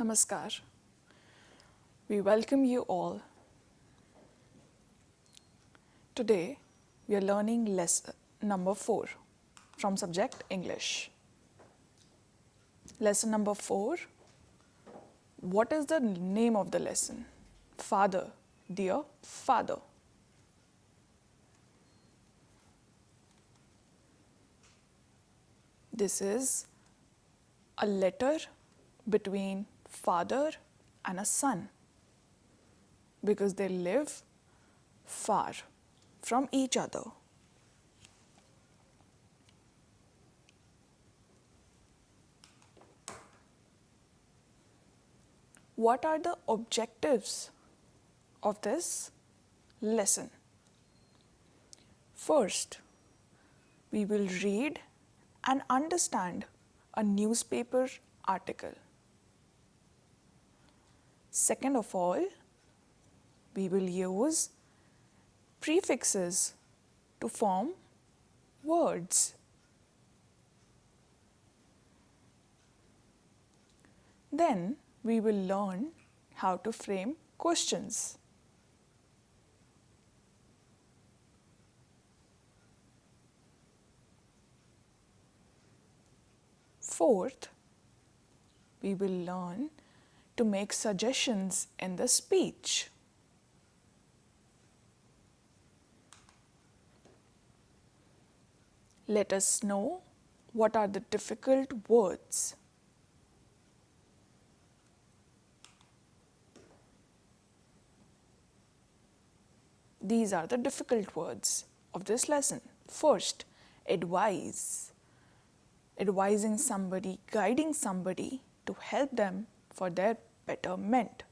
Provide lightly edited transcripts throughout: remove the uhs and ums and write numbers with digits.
Namaskar. We welcome you all. Today we are learning lesson number 4 from subject English. Lesson number 4. What is the name of the lesson? Father, dear father. This is a letter between father and a son because they live far from each other. What are the objectives of this lesson? First, we will read and understand a newspaper article. Second of all, we will use prefixes to form words. Then we will learn how to frame questions. Fourth, we will learn to make suggestions in the speech. Let us know what are the difficult words. These are the difficult words of this lesson. First, advise. Advising somebody, guiding somebody to help them for their betterment.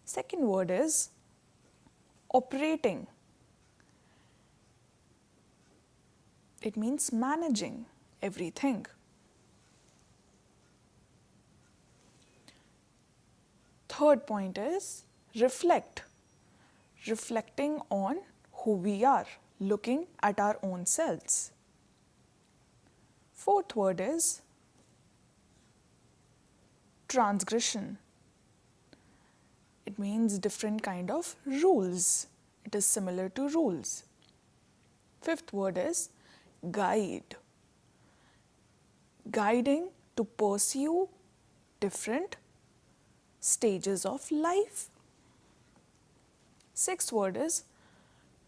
Second word is operating. It means managing everything. Third point is reflect. Reflecting on who we are, looking at our own selves. Fourth word is transgression. It means different kind of rules. It is similar to rules. Fifth word is guide. Guiding to pursue different stages of life. Sixth word is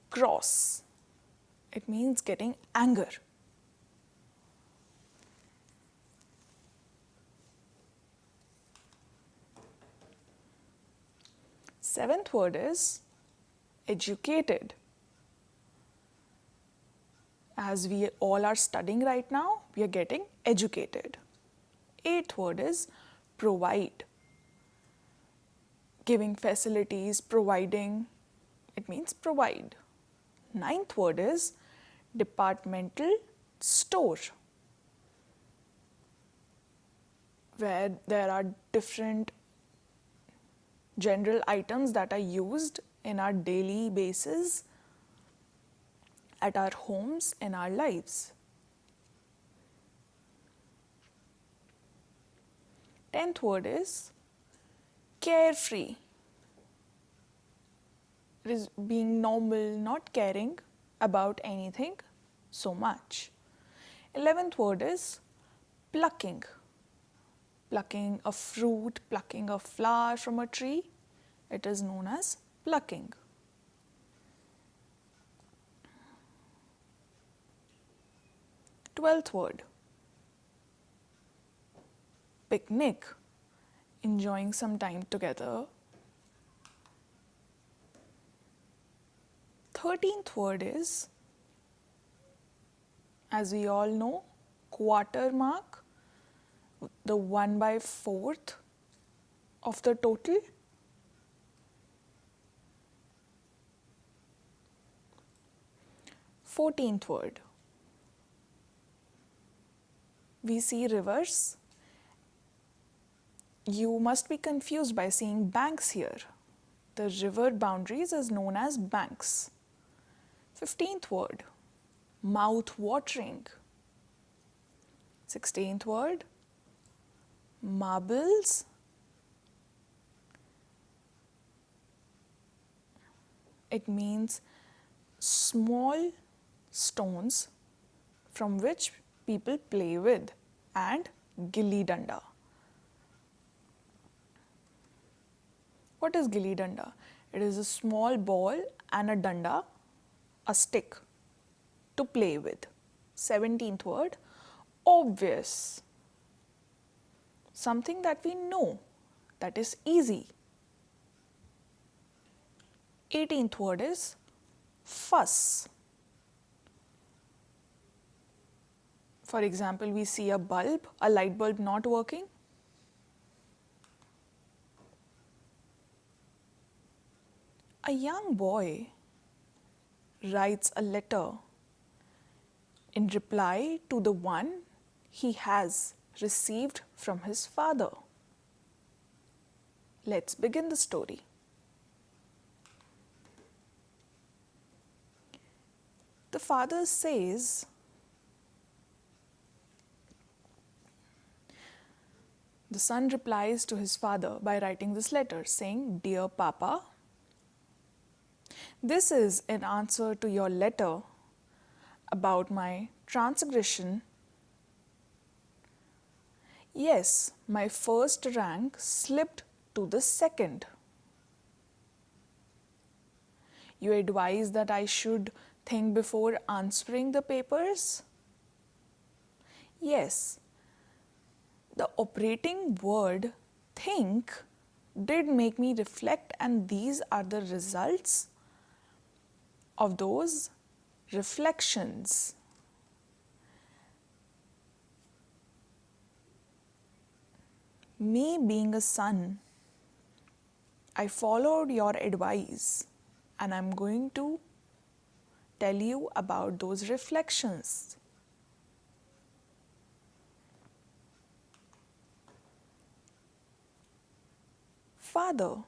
cross. It means getting anger. Seventh word is educated. As we all are studying right now, we are getting educated. Eighth word is provide. Giving facilities, providing, it means provide. Ninth word is departmental store, where there are different general items that are used in our daily basis, at our homes, in our lives. 10th word is carefree. It is being normal, not caring about anything so much. 11th word is plucking. Plucking a fruit, plucking a flower from a tree, it is known as plucking. Twelfth word, picnic, enjoying some time together. 13th word is, as we all know, quarter mark, the 1/4 of the total. 14th word, we see rivers. You must be confused by seeing banks here. The river boundaries is known as banks. 15th word, mouth watering. 16th word, Marbles, it means small stones from which people play with, and gilli danda. What is gilli danda? It is a small ball and a danda, a stick to play with. 17th word, obvious. Something that we know, that is easy. 18th word is fuss. For example, we see a bulb, a light bulb not working. A young boy writes a letter in reply to the one he has received from his father. Let's begin the story. The father says, the son replies to his father by writing this letter saying, "Dear Papa, this is in answer to your letter about my transgression. Yes, my first rank slipped to the second. You advise that I should think before answering the papers? Yes, the operating word think did make me reflect, and these are the results of those reflections. Me being a son, I followed your advice, and I'm going to tell you about those reflections." "Father,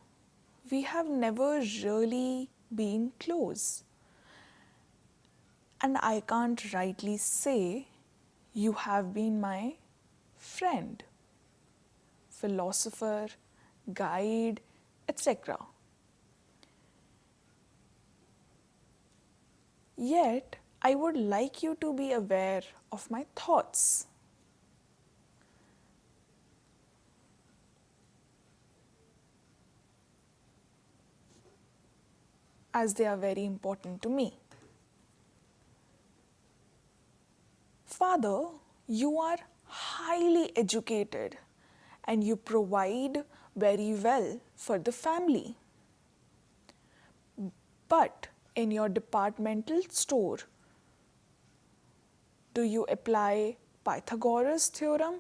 we have never really been close, and I can't rightly say you have been my friend, philosopher, guide, etc. Yet, I would like you to be aware of my thoughts. As they are very important to me. Father, you are highly educated and you provide very well for the family. But in your departmental store, do you apply Pythagoras' theorem?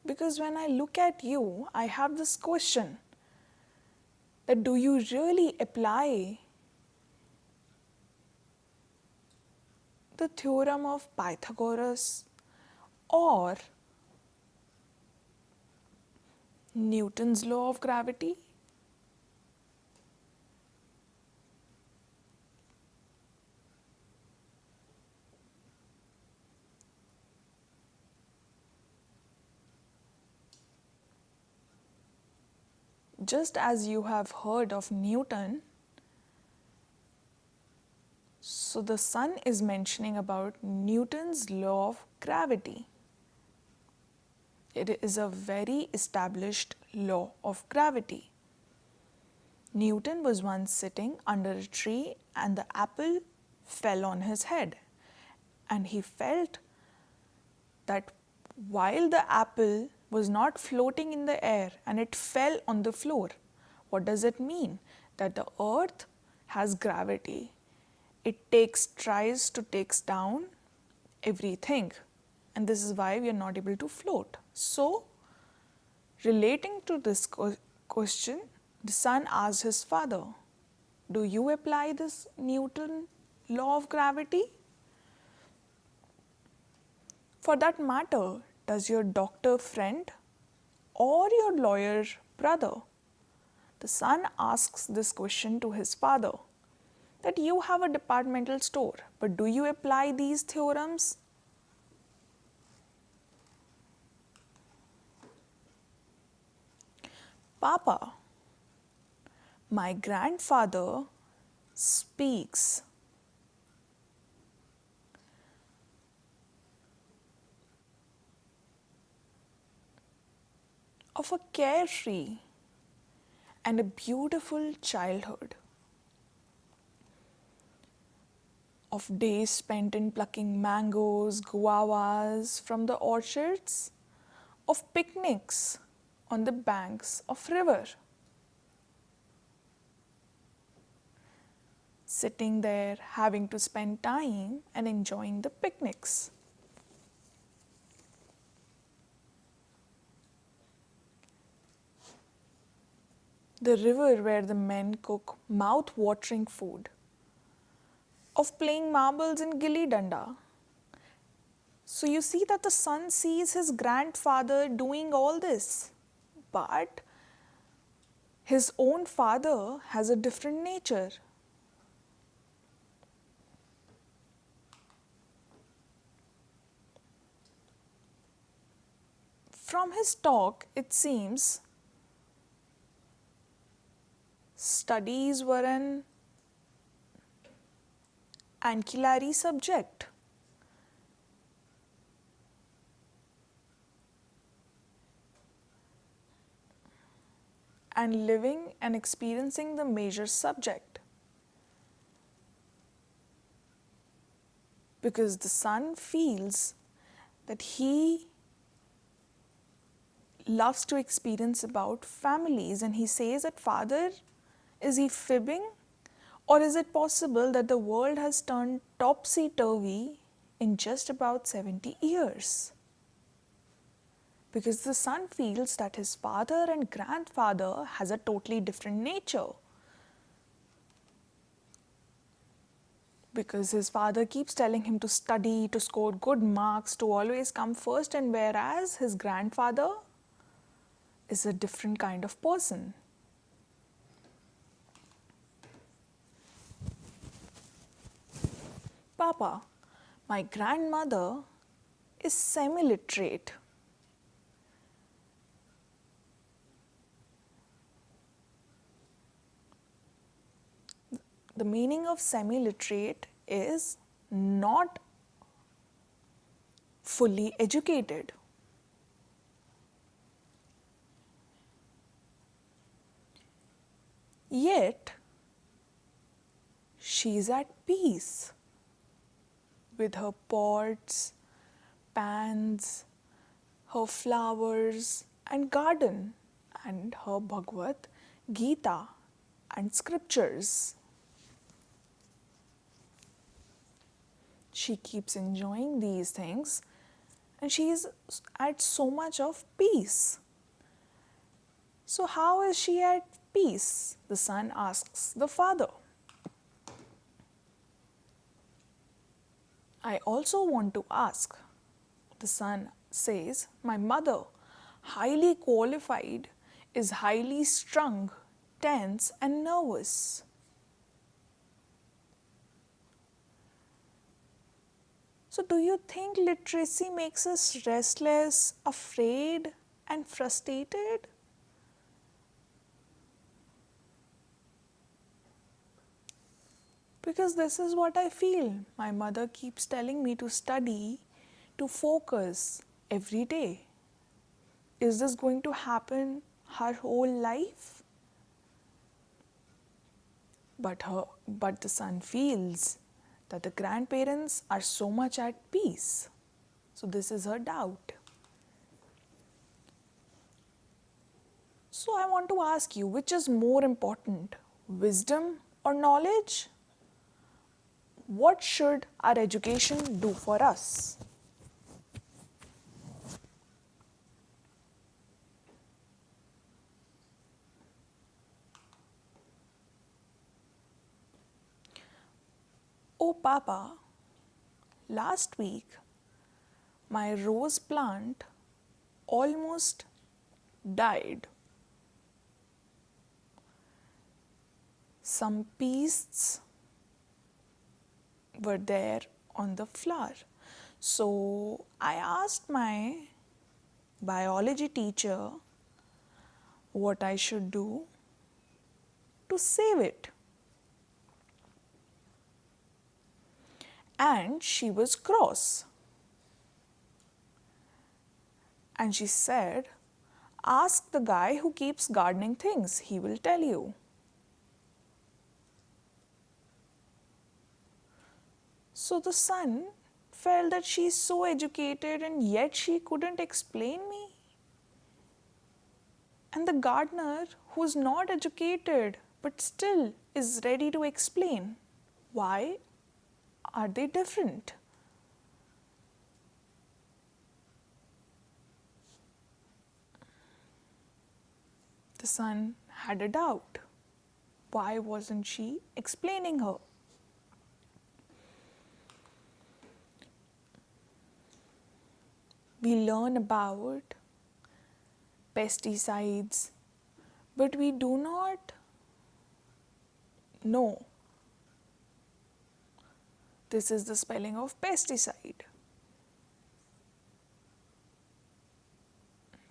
Because when I look at you, I have this question that do you really apply the theorem of Pythagoras or Newton's law of gravity? Just as you have heard of Newton, so the son is mentioning about Newton's law of gravity. It is a very established law of gravity. Newton was once sitting under a tree and the apple fell on his head, and he felt that while the apple was not floating in the air and it fell on the floor, what does it mean? That the earth has gravity. It tries to take down everything, and this is why we are not able to float. So, relating to this question, the son asked his father, "Do you apply this Newton law of gravity? For that matter, does your doctor friend or your lawyer brother, The son asks this question to his father, that you have a departmental store, but do you apply these theorems? Papa, my grandfather speaks of a carefree and a beautiful childhood, of days spent in plucking mangoes, guavas from the orchards, of picnics on the banks of river, sitting there having to spend time and enjoying the picnics. The river where the men cook mouth-watering food, of playing marbles in gilli danda. So you see that the son sees his grandfather doing all this, but his own father has a different nature. From his talk, it seems studies were an ancillary subject. And living and experiencing the major subject. Because the son feels that he loves to experience about families, and he says that, Father, is he fibbing? Or is it possible that the world has turned topsy-turvy in just about 70 years? Because the son feels that his father and grandfather has a totally different nature. Because his father keeps telling him to study, to score good marks, to always come first, and whereas his grandfather is a different kind of person. Papa, my grandmother is semi-literate. The meaning of semi-literate is not fully educated. Yet, she's at peace with her pots, pans, her flowers and garden, and her Bhagavad Gita and scriptures. She keeps enjoying these things, and she is at so much of peace. So how is she at peace? The son asks the father. I also want to ask. The son says, my mother, highly qualified, is highly strung, tense and nervous. So do you think literacy makes us restless, afraid and frustrated? Because this is what I feel. My mother keeps telling me to study, to focus every day. Is this going to happen her whole life? But the son feels that the grandparents are so much at peace. So this is her doubt. So I want to ask you, which is more important, wisdom or knowledge? What should our education do for us? Oh, Papa, last week my rose plant almost died. some pests were there on the flower. So I asked my biology teacher what I should do to save it. And she was cross. And she said, ask the guy who keeps gardening things, he will tell you. So the son felt that she is so educated and yet she couldn't explain me. And the gardener, who is not educated but still is ready to explain. Why are they different? The son had a doubt. Why wasn't she explaining her? We learn about pesticides, but we do not know this is the spelling of pesticide.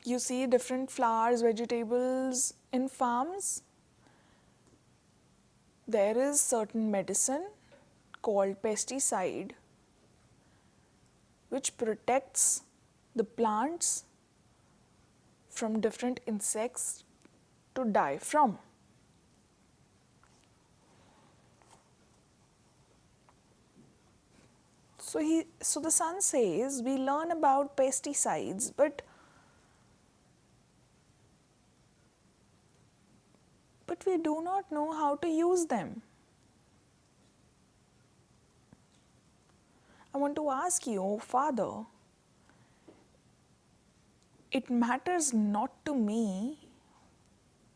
You see different flowers, vegetables in farms. There is certain medicine called pesticide which protects the plants from different insects to die from. So the son says we learn about pesticides, but we do not know how to use them. I want to ask you, Father, it matters not to me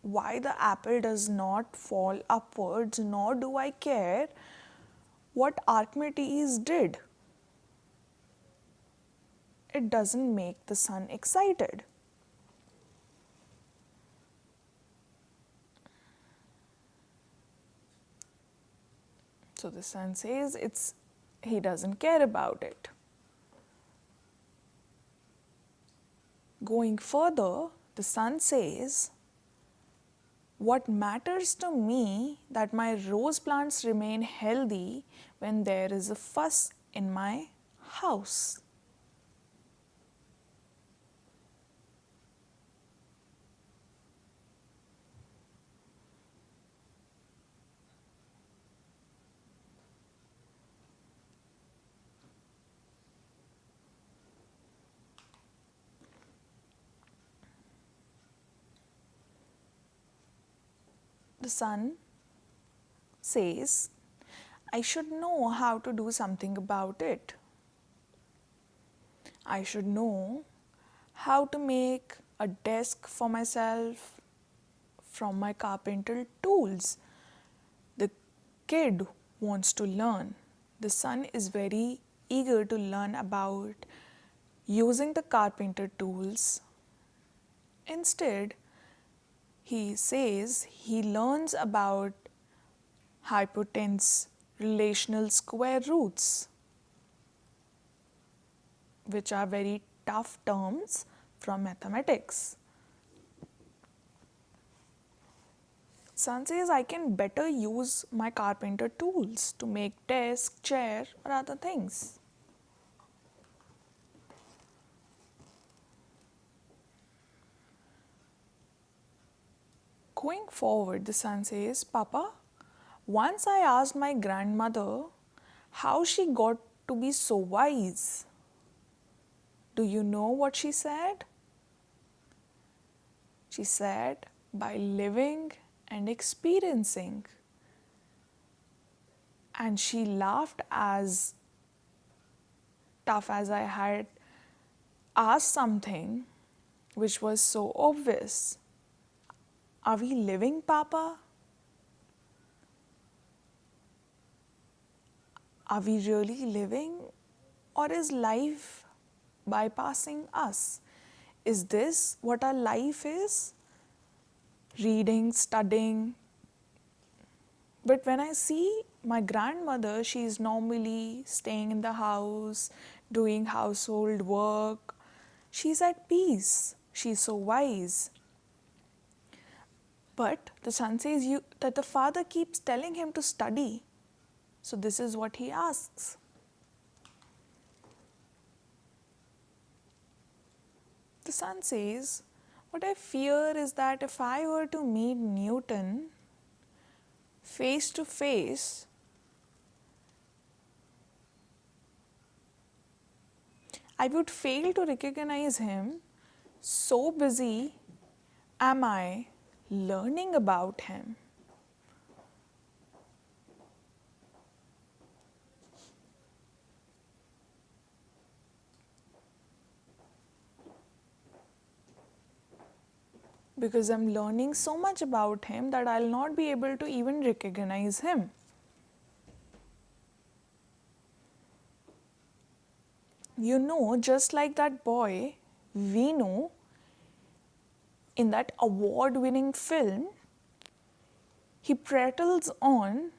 why the apple does not fall upwards, nor do I care what Archimedes did. It doesn't make the son excited. So the son says he doesn't care about it. Going further, the son says, what matters to me that my rose plants remain healthy when there is a fuss in my house. The son says, I should know how to do something about it. I should know how to make a desk for myself from my carpenter tools. The kid wants to learn. The son is very eager to learn about using the carpenter tools. Instead, he says he learns about hypotenuse relational square roots, which are very tough terms from mathematics. Son says I can better use my carpenter tools to make desk, chair or other things. Going forward, the son says, Papa, once I asked my grandmother how she got to be so wise. Do you know what she said? She said, by living and experiencing. And she laughed as tough as I had asked something which was so obvious. Are we living, Papa? Are we really living? Or is life bypassing us? Is this what our life is? Reading, studying, But when I see my grandmother, she is normally staying in the house, doing household work. She's at peace. She's so wise. But the son says that the father keeps telling him to study. So this is what he asks. The son says, what I fear is that if I were to meet Newton face to face, I would fail to recognize him. So busy am I learning about him. Because I'm learning so much about him that I'll not be able to even recognize him. You know, just like that boy, we know in that award-winning film, he prattles on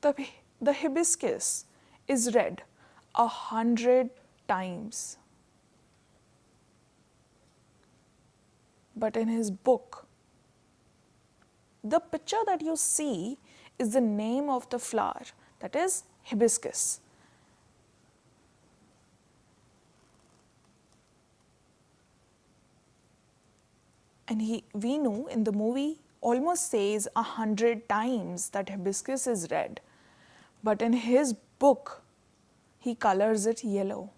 the hibiscus is read 100 times. But in his book, the picture that you see is the name of the flower, that is hibiscus. And we know in the movie almost says 100 times that hibiscus is red. But in his book, he colors it yellow.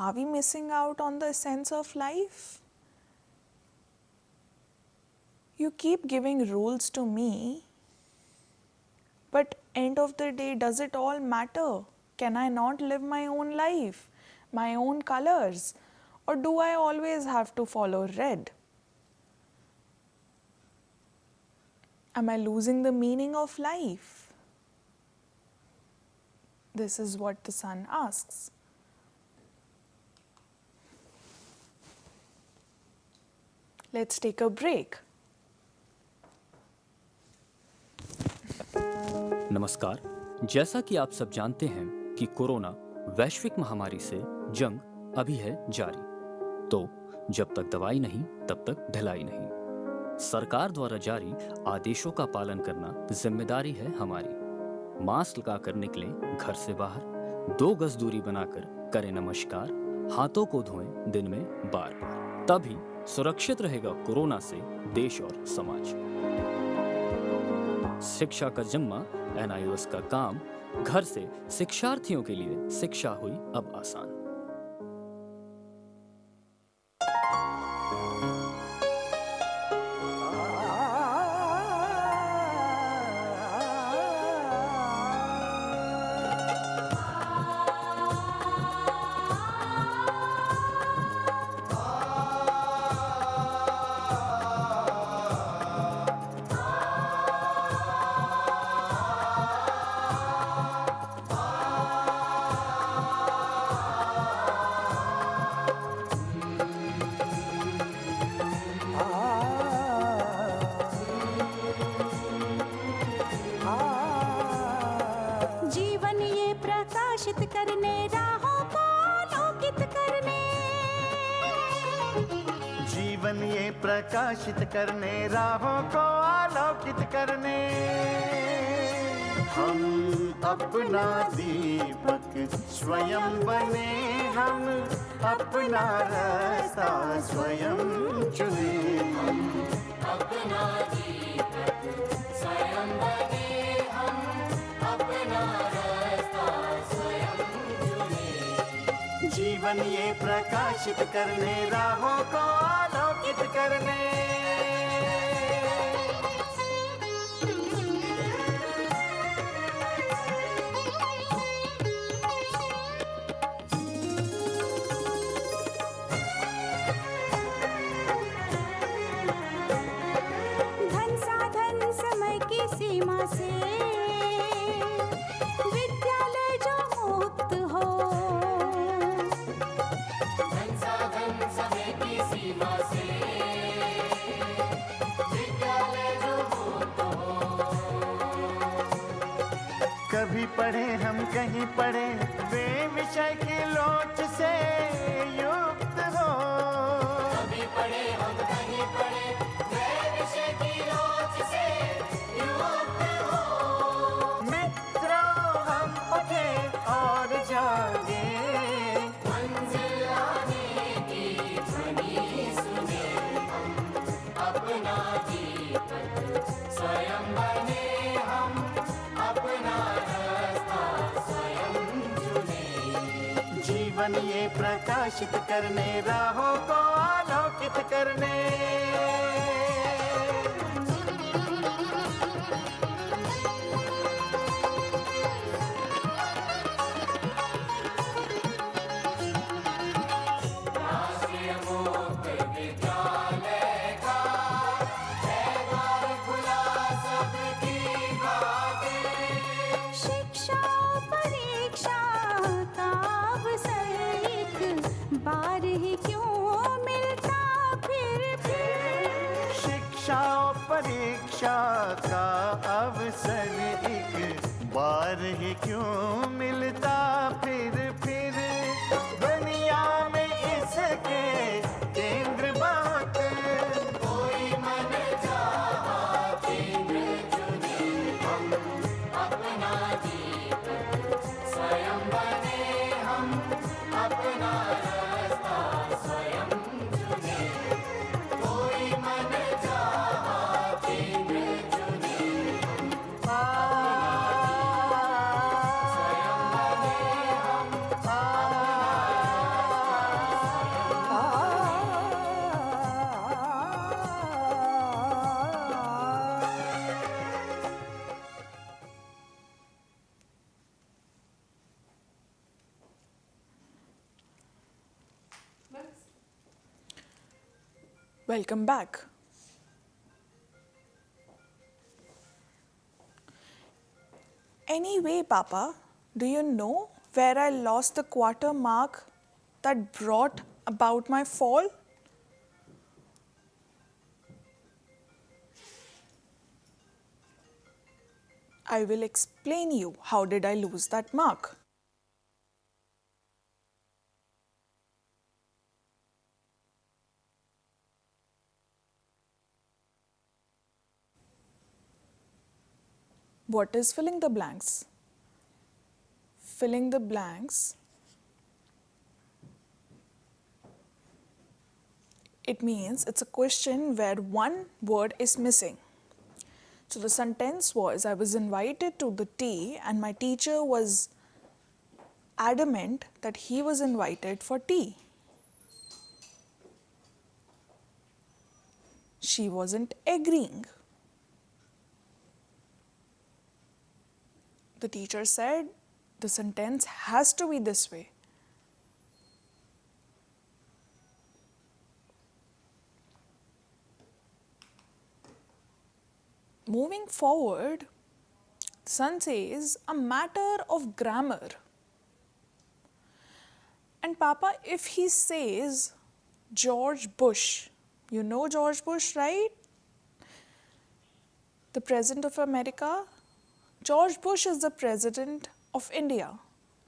Are we missing out on the essence of life? You keep giving rules to me, but end of the day, does it all matter? Can I not live my own life, my own colors? Or do I always have to follow red? Am I losing the meaning of life? This is what the son asks. Let's take a break. नमस्कार। जैसा कि आप सब जानते हैं कि corona वैश्विक महामारी से जंग अभी है जारी, तो जब तक दवाई नहीं तब तक ढलाई नहीं। सरकार द्वारा जारी आदेशों का पालन करना जिम्मेदारी है हमारी। मास्क लगाकर निकलें घर से बाहर, 2 गज दूरी बनाकर करें नमस्कार, हाथों को धोएं दिन में बार बार, तभी सुरक्षित रहेगा कोरोना से देश और समाज। शिक्षा का जिम्मा NIOS का काम, घर से शिक्षार्थियों के लिए शिक्षा हुई अब आसान। करने राहों को आलोकित करने, जीवन ये प्रकाशित करने राहों को आलोकित करने, हम अपना दीपक स्वयं बने, हम अपना रास्ता स्वयं चुने, हम अपना दीपक स्वयं बने, हम अपना रास्ता स्वयं चुने, जीवन ये प्रकाशित करने राहों को आलोकित करने। सीमा से विद्यालय जो मुक्त हो, धन साधन समय की सीमा से कभी पढ़े हम कहीं पढ़े वे विषय की लोच से युक्त हो। कभी पढ़े हम कहीं पढ़े वे विषय की लोच से युक्त हो। मित्रों हम उठे और जागे, मंजिल आने की ध्वनि सुने हम, अपना दीपक स्वयं बने हम, अपना रास्ता स्वयं चुने। जीवन ये प्रकाशित करने राहों को आलोकित करने। राष्ट्रीय मुक्त विद्यालय का है द्वार खुला सबकी खातिर। शिक्षा परीक्षा का अवसर एक बार ही क्यों मिलता फिर। शिक्षा और परीक्षा का अवसर एक बार ही क्यों मिलता फिर। दुनिया में इसके केंद्र बात, कोई मन चाहा केंद्र चुने हम, अपना दीपक स्वयं बने हम, अपना रास्ता स्वयं चुने। कोई मन चाहा केंद्र चुने हम, Welcome back. Anyway, Papa, do you know where I lost the quarter mark that brought about my fall? I will explain you how did I lose that mark. What is filling the blanks? Filling the blanks, it means it's a question where one word is missing. So the sentence was, I was invited to the tea and my teacher was adamant that he was invited for tea. She wasn't agreeing. The teacher said, the sentence has to be this way. Moving forward, the son says, a matter of grammar. And Papa, if he says George Bush, you know George Bush, right? The President of America. George Bush is the President of India.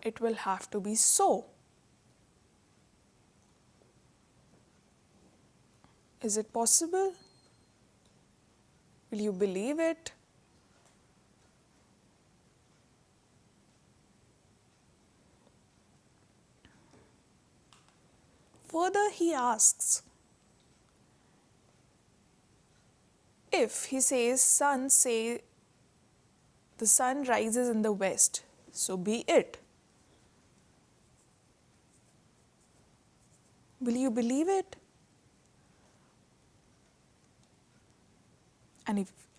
It will have to be so. Is it possible? Will you believe it? Further, he asks, if he says the sun rises in the west, so be it. Will you believe it?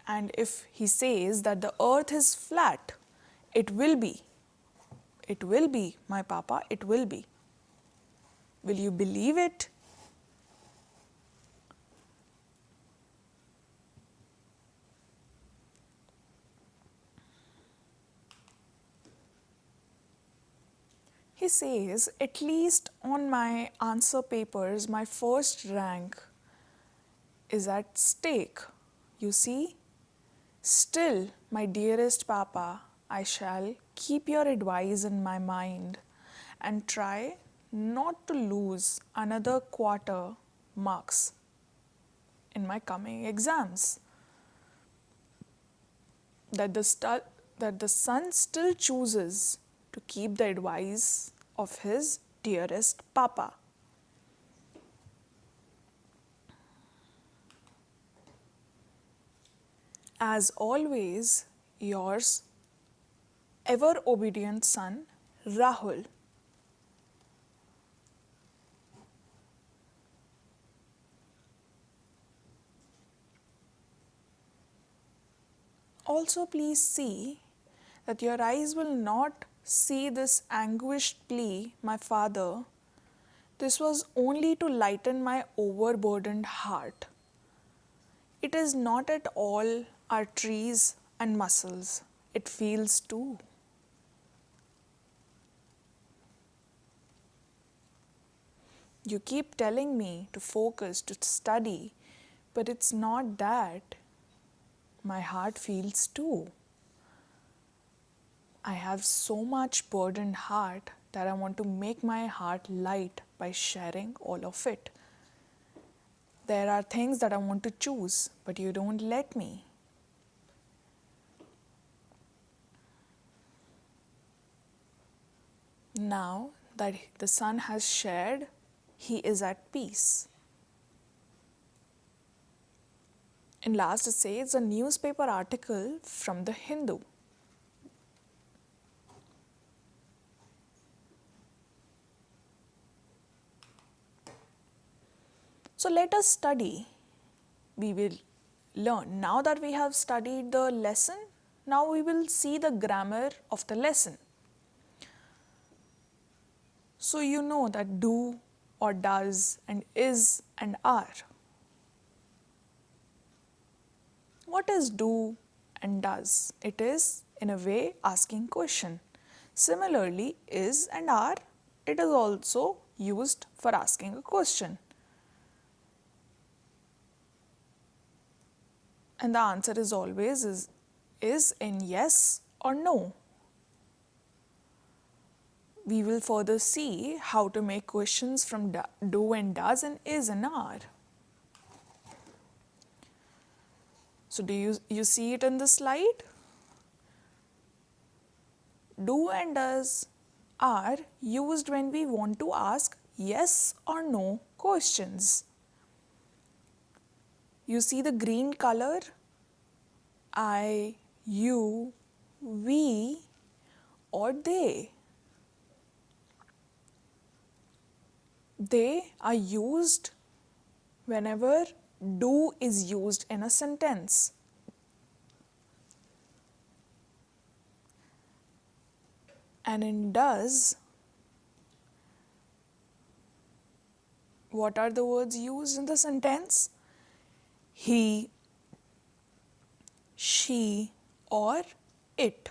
And if he says that the earth is flat, it will be. It will be, my Papa, it will be. Will you believe it? He says, at least on my answer papers, my first rank is at stake. You see, still, my dearest Papa, I shall keep your advice in my mind and try not to lose another quarter marks in my coming exams. That the son still chooses to keep the advice of his dearest papa. As always, yours, ever obedient son, Rahul. Also, please see that your eyes will not see this anguished plea, my father. This was only to lighten my overburdened heart. It is not at all arteries and muscles, it feels too. You keep telling me to focus, to study, but it's not that. My heart feels too. I have so much burdened heart that I want to make my heart light by sharing all of it. There are things that I want to choose, but you don't let me. Now that the son has shared, he is at peace. In last it says a newspaper article from the Hindu. So let us study. We will learn. Now that we have studied the lesson, now we will see the grammar of the lesson. So you know that do or does and is and are. What is do and does? It is in a way asking question. Similarly, is and are, it is also used for asking a question. And the answer is always is in yes or no. We will further see how to make questions from do and does and is and are. So do you see it in the slide? Do and does are used when we want to ask yes or no questions. You see the green color? I, you, we, or they. They are used whenever do is used in a sentence. And in does, what are the words used in the sentence? He, she, or it.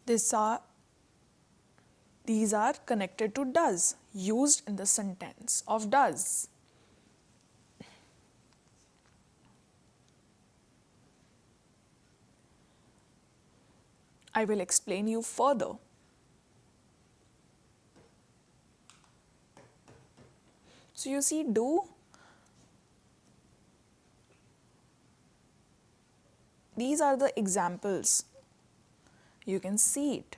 These are connected to does, used in the sentence of does. I will explain you further. So you see do, these are the examples. You can see it.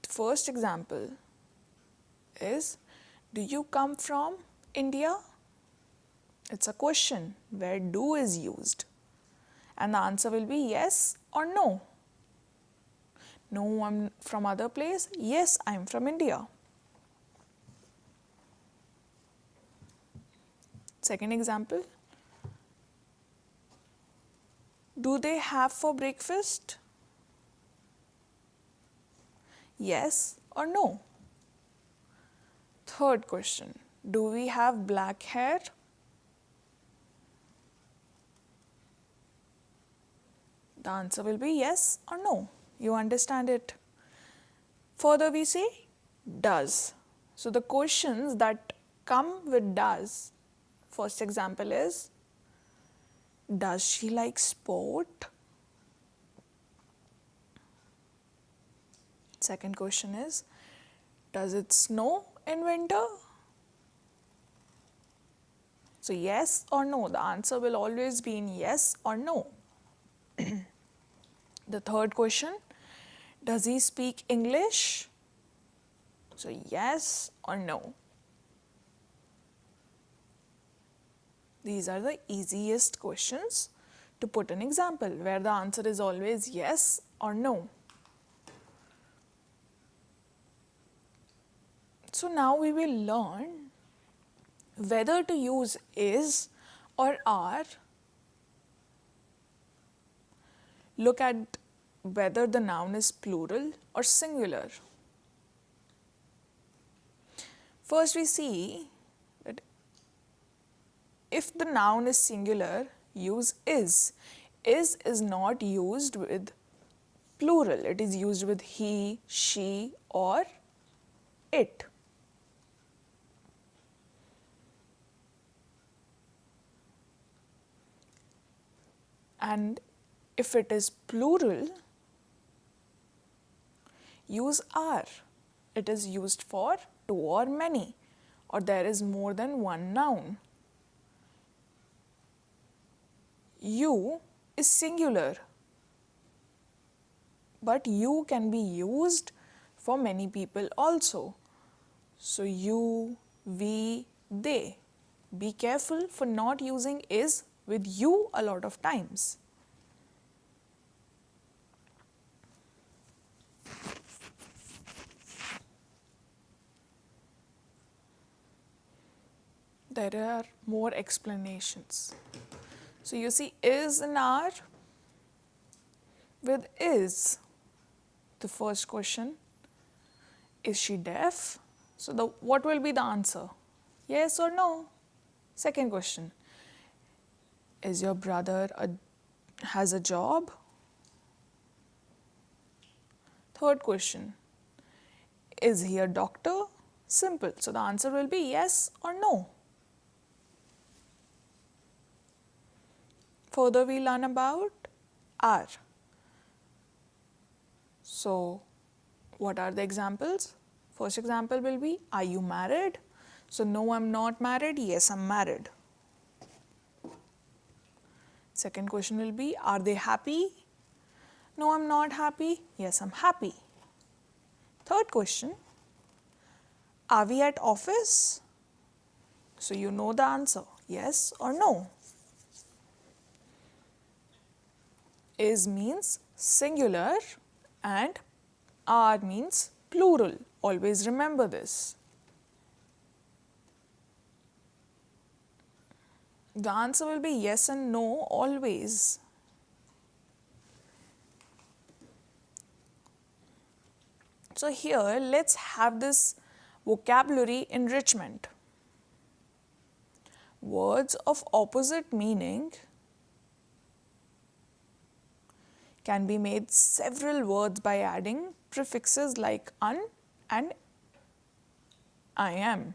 The first example is, do you come from India? It's a question where do is used. And the answer will be yes or no. No, I'm from other place. Yes, I'm from India. Second example. Do they have for breakfast? Yes or no? Third question. Do we have black hair? The answer will be yes or no. You understand it. Further we say does. So the questions that come with does, First example is, does she like sport? Second question is, does it snow in winter? So yes or no, the answer will always be in yes or no. The third question, does he speak English? So yes or no. These are the easiest questions to put an example where the answer is always yes or no. So now we will learn whether to use is or are. Look at whether the noun is plural or singular. First we see that if the noun is singular, use is. Is not used with plural. It is used with he, she or it. And if it is plural, use are. It is used for two or many, or there is more than one noun. You is singular, but you can be used for many people also. So you, we, they. Be careful for not using is with you a lot of times. There are more explanations. So you see is and are with is. The first question, is she deaf? So what will be the answer? Yes or no? Second question, is your brother has a job? Third question, is he a doctor? Simple. So the answer will be yes or no. Further we learn about are. So what are the examples? First example will be, are you married? So no, I'm not married. Yes, I'm married. Second question will be, are they happy? No, I'm not happy. Yes, I'm happy. Third question, are we at office? So you know the answer, yes or no. Is means singular and are means plural. Always remember this. The answer will be yes and no always. So here let's have this vocabulary enrichment. Words of opposite meaning can be made several words by adding prefixes like un and I am.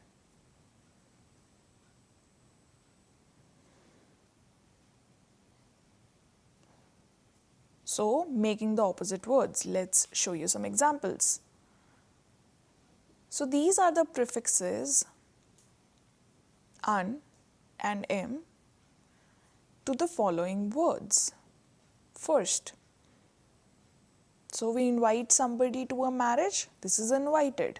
So, making the opposite words. Let's show you some examples. So, these are the prefixes un and am to the following words. First, so we invite somebody to a marriage. This is invited.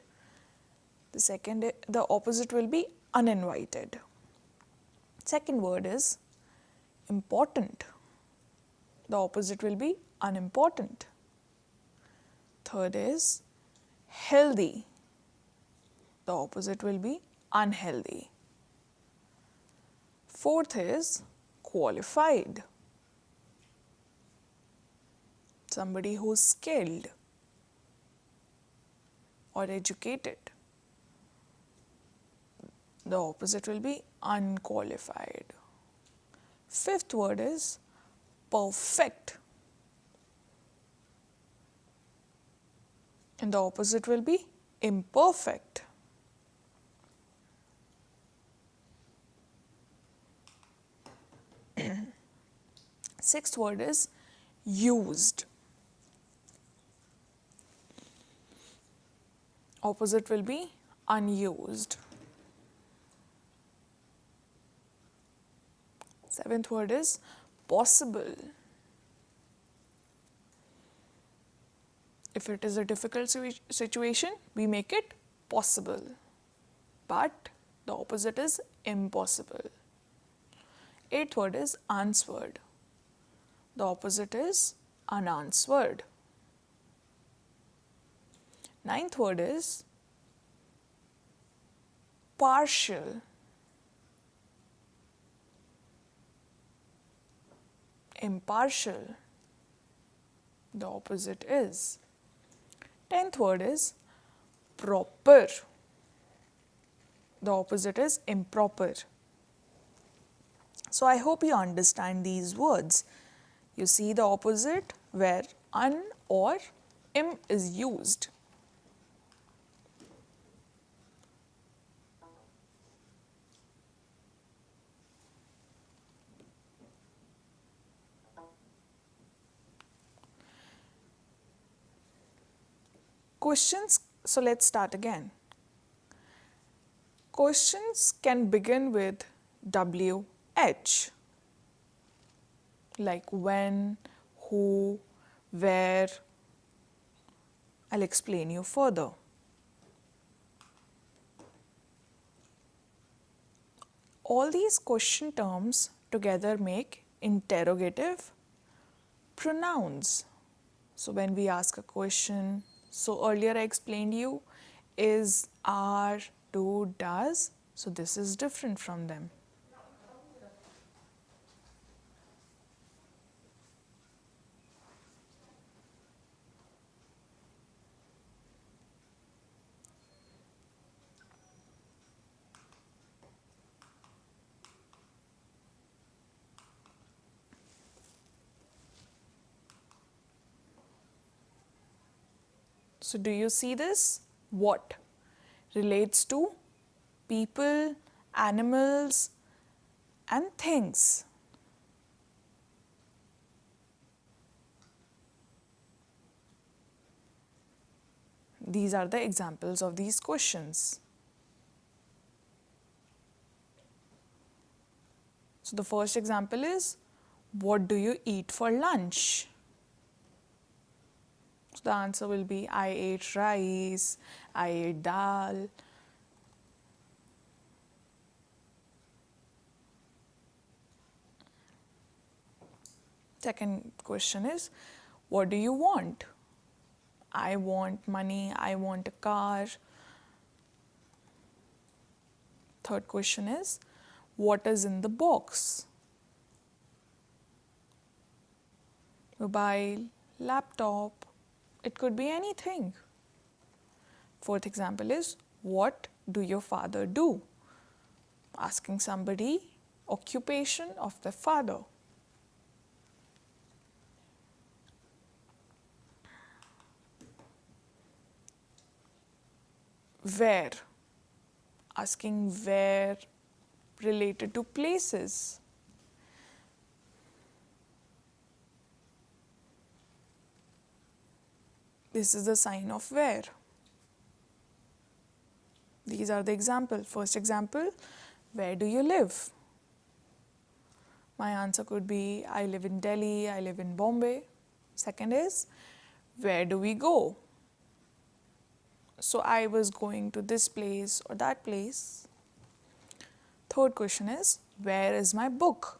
The second, the opposite will be uninvited. Second word is important. The opposite will be unimportant. Third is healthy. The opposite will be unhealthy. Fourth is qualified. Somebody who's skilled or educated. The opposite will be unqualified. Fifth word is perfect. And the opposite will be imperfect. Sixth word is used. Opposite will be unused. Seventh word is possible. If it is a difficult situation, we make it possible. But the opposite is impossible. Eighth word is answered. The opposite is unanswered. Ninth word is partial. Impartial. The opposite is. 10th word is proper. The opposite is improper. So I hope you understand these words. You see the opposite where un or im is used. Questions, so let's start again. Questions can begin with WH, like when, who, where. I'll explain you further. All these question terms together make interrogative pronouns. So when we ask a question, so earlier I explained you is, are, do, does. So this is different from them. So do you see this? What relates to people, animals, and things. These are the examples of these questions. So the first example is, what do you eat for lunch? So the answer will be, I ate rice, I ate dal. Second question is, what do you want? I want money, I want a car. Third question is, what is in the box? Mobile, laptop, it could be anything. Fourth example is, what do your father do? Asking somebody occupation of their father. Where? Asking where related to places. This is the sign of where. These are the examples. First example, where do you live? My answer could be, I live in Delhi, I live in Bombay. Second is, where do we go? So I was going to this place or that place. Third question is, where is my book?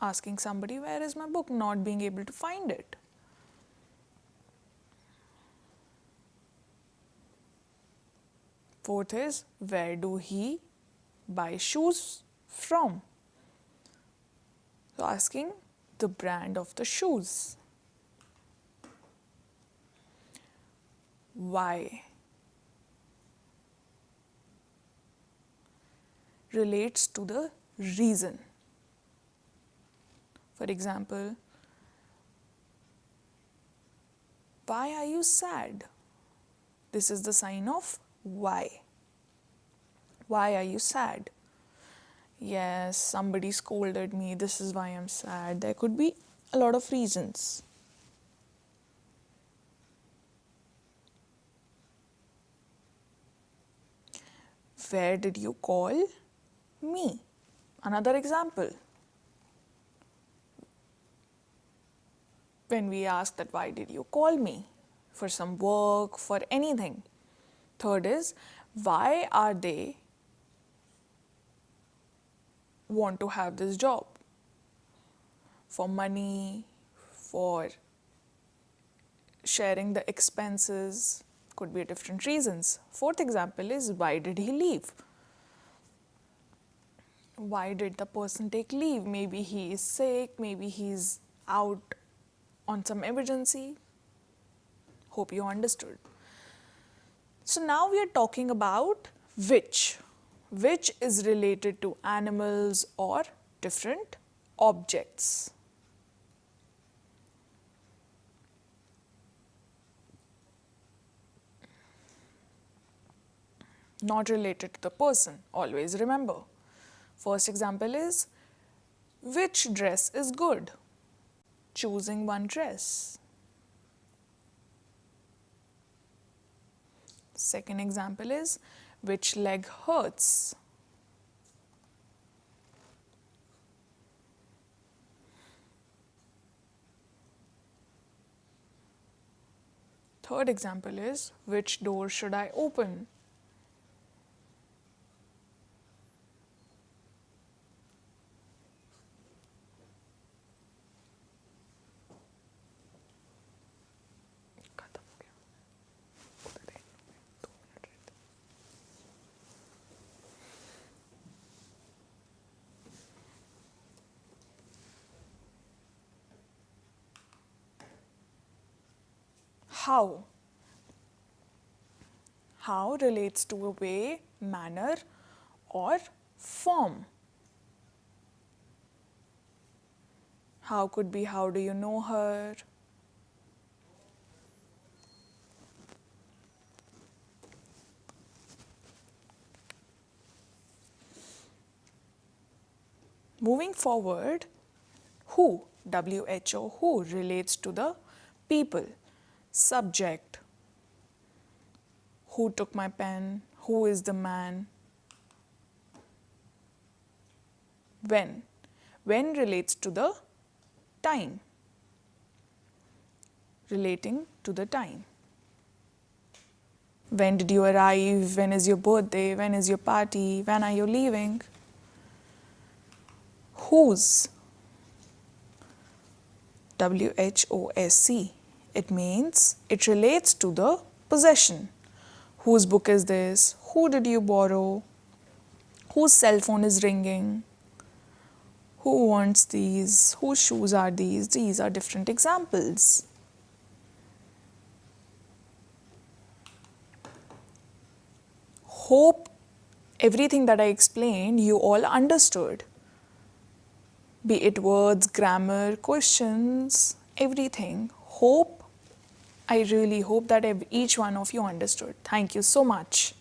Asking somebody, where is my book? Not being able to find it. Fourth is, where do he buy shoes from? So asking the brand of the shoes. Why? Relates to the reason. For example, why are you sad? This is the sign of why. Why are you sad? Yes, somebody scolded me, this is why I'm sad. There could be a lot of reasons. Where did you call me? Another example. When we ask that why did you call me? For some work, for anything. Third is, why are they want to have this job? For money, for sharing the expenses, could be different reasons. Fourth example is, why did he leave? Why did the person take leave? Maybe he is sick, maybe he's out on some emergency. Hope you understood. So now we are talking about which is related to animals or different objects. Not related to the person, always remember. First example is, which dress is good? Choosing one dress. Second example is, which leg hurts? Third example is, which door should I open? How? How relates to a way, manner, or form. How could be, how do you know her? Moving forward, who, WHO, who relates to the people. Subject, who took my pen, who is the man. When relates to the time, relating to the time. When did you arrive, when is your birthday, when is your party, when are you leaving. Whose, WHOSE. It means it relates to the possession. Whose book is this? Who did you borrow? Whose cell phone is ringing? Who wants these? Whose shoes are these? These are different examples. Hope everything that I explained you all understood. Be it words, grammar, questions, everything. I really hope that each one of you understood. Thank you so much.